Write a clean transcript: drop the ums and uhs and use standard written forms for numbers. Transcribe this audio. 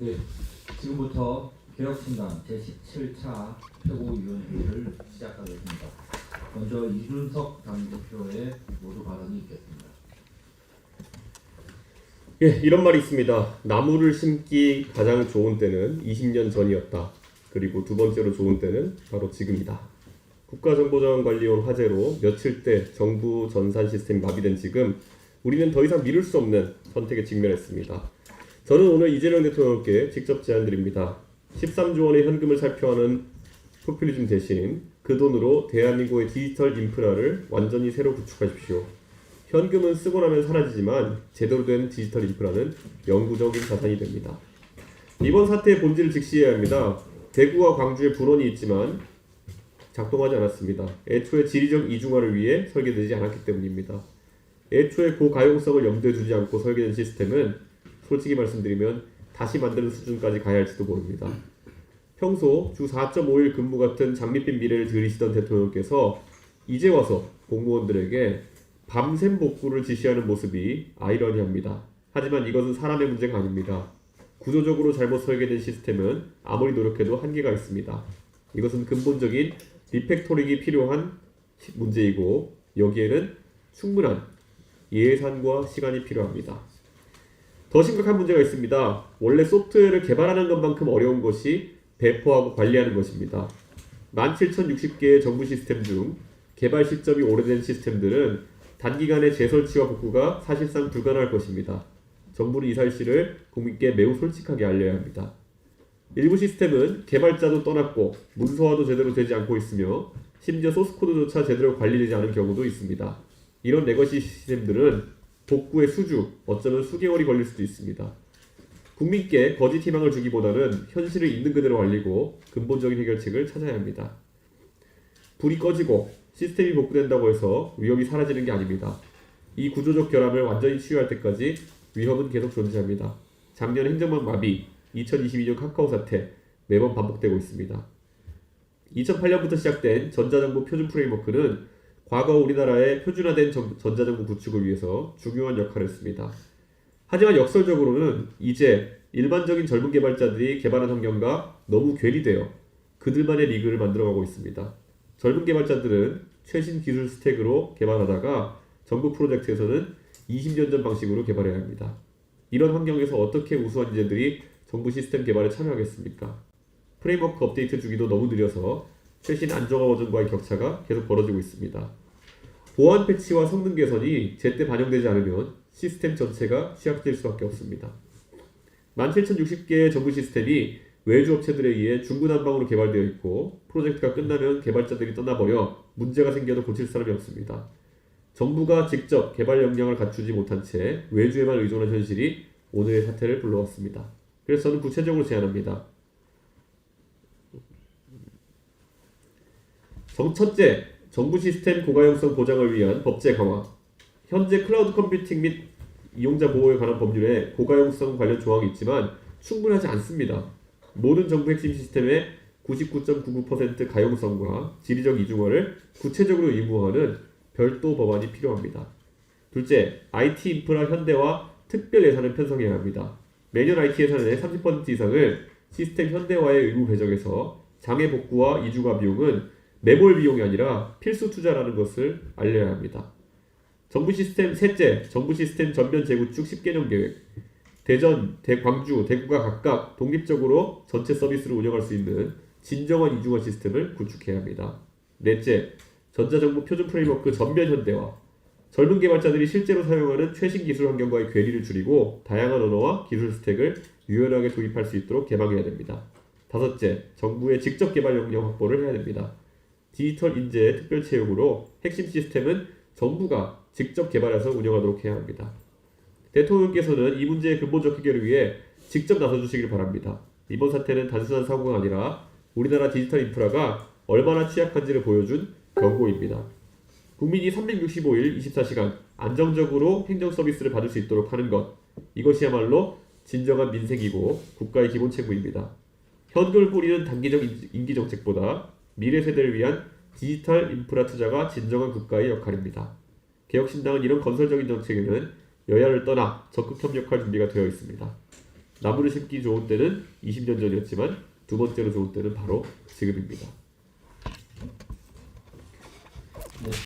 네, 지금부터 개혁신당 제17차 최고위원회의를 시작하겠습니다. 먼저 이준석 당대표의 모두 발언이 있겠습니다. 예, 이런 말이 있습니다. 나무를 심기 가장 좋은 때는 20년 전이었다. 그리고 두 번째로 좋은 때는 바로 지금이다. 국가정보자원관리원 화재로 며칠째 정부 전산 시스템이 마비된 지금 우리는 더 이상 미룰 수 없는 선택에 직면했습니다. 저는 오늘 이재명 대통령께 직접 제안드립니다. 13조 원의 현금을 살펴하는 포퓰리즘 대신 그 돈으로 대한민국의 디지털 인프라를 완전히 새로 구축하십시오. 현금은 쓰고 나면 사라지지만 제대로 된 디지털 인프라는 영구적인 자산이 됩니다. 이번 사태의 본질을 직시해야 합니다. 대구와 광주에 불원이 있지만 작동하지 않았습니다. 애초에 지리적 이중화를 위해 설계되지 않았기 때문입니다. 애초에 고가용성을 염두에 두지 않고 설계된 시스템은 솔직히 말씀드리면 다시 만드는 수준까지 가야 할지도 모릅니다. 평소 주 4.5일 근무 같은 장밋빛 미래를 들이시던 대통령께서 이제 와서 공무원들에게 밤샘 복구를 지시하는 모습이 아이러니합니다. 하지만 이것은 사람의 문제가 아닙니다. 구조적으로 잘못 설계된 시스템은 아무리 노력해도 한계가 있습니다. 이것은 근본적인 리팩토링이 필요한 문제이고 여기에는 충분한 예산과 시간이 필요합니다. 더 심각한 문제가 있습니다. 원래 소프트웨어를 개발하는 것만큼 어려운 것이 배포하고 관리하는 것입니다. 17,060개의 정부 시스템 중 개발 시점이 오래된 시스템들은 단기간에 재설치와 복구가 사실상 불가능할 것입니다. 정부는 이 사실을 국민께 매우 솔직하게 알려야 합니다. 일부 시스템은 개발자도 떠났고 문서화도 제대로 되지 않고 있으며 심지어 소스코드조차 제대로 관리되지 않은 경우도 있습니다. 이런 레거시 시스템들은 복구의 수주, 어쩌면 수개월이 걸릴 수도 있습니다. 국민께 거짓 희망을 주기보다는 현실을 있는 그대로 알리고 근본적인 해결책을 찾아야 합니다. 불이 꺼지고 시스템이 복구된다고 해서 위험이 사라지는 게 아닙니다. 이 구조적 결함을 완전히 치유할 때까지 위험은 계속 존재합니다. 작년 행정망 마비, 2022년 카카오 사태 매번 반복되고 있습니다. 2008년부터 시작된 전자정부 표준 프레임워크는 과거 우리나라의 표준화된 전자정부 구축을 위해서 중요한 역할을 했습니다. 하지만 역설적으로는 이제 일반적인 젊은 개발자들이 개발한 환경과 너무 괴리되어 그들만의 리그를 만들어가고 있습니다. 젊은 개발자들은 최신 기술 스택으로 개발하다가 정부 프로젝트에서는 20년 전 방식으로 개발해야 합니다. 이런 환경에서 어떻게 우수한 인재들이 정부 시스템 개발에 참여하겠습니까? 프레임워크 업데이트 주기도 너무 느려서 최신 안정화 버전과의 격차가 계속 벌어지고 있습니다. 보안 패치와 성능 개선이 제때 반영되지 않으면 시스템 전체가 취약될 수밖에 없습니다. 17,060개의 정부 시스템이 외주 업체들에 의해 중구난방으로 개발되어 있고 프로젝트가 끝나면 개발자들이 떠나버려 문제가 생겨도 고칠 사람이 없습니다. 정부가 직접 개발 역량을 갖추지 못한 채 외주에만 의존한 현실이 오늘의 사태를 불러왔습니다. 그래서 저는 구체적으로 제안합니다. 첫째, 정부 시스템 고가용성 보장을 위한 법제 강화. 현재 클라우드 컴퓨팅 및 이용자 보호에 관한 법률에 고가용성 관련 조항이 있지만 충분하지 않습니다. 모든 정부 핵심 시스템의 99.99% 가용성과 지리적 이중화를 구체적으로 의무화하는 별도 법안이 필요합니다. 둘째, IT 인프라 현대화 특별 예산을 편성해야 합니다. 매년 IT 예산의 30% 이상을 시스템 현대화에 의무 배정해서 장애 복구와 이중화 비용은 매몰 비용이 아니라 필수 투자라는 것을 알려야 합니다. 셋째, 정부 시스템 전면 재구축 10개년 계획. 대전, 광주, 대구가 각각 독립적으로 전체 서비스를 운영할 수 있는 진정한 이중화 시스템을 구축해야 합니다. 넷째, 전자정부 표준 프레임워크 전면 현대화. 젊은 개발자들이 실제로 사용하는 최신 기술 환경과의 괴리를 줄이고 다양한 언어와 기술 스택을 유연하게 도입할 수 있도록 개방해야 됩니다. 다섯째, 정부의 직접 개발 역량 확보를 해야 됩니다. 디지털 인재 특별 채용으로 핵심 시스템은 정부가 직접 개발해서 운영하도록 해야 합니다. 대통령께서는 이 문제의 근본적 해결을 위해 직접 나서주시길 바랍니다. 이번 사태는 단순한 사고가 아니라 우리나라 디지털 인프라가 얼마나 취약한지를 보여준 경고입니다. 국민이 365일 24시간 안정적으로 행정 서비스를 받을 수 있도록 하는 것, 이것이야말로 진정한 민생이고 국가의 기본 책무입니다. 현금을 뿌리는 단기적 임기 정책보다 미래 세대를 위한 디지털 인프라 투자가 진정한 국가의 역할입니다. 개혁신당은 이런 건설적인 정책에는 여야를 떠나 적극 협력할 준비가 되어 있습니다. 나무를 심기 좋은 때는 20년 전이었지만 두 번째로 좋은 때는 바로 지금입니다.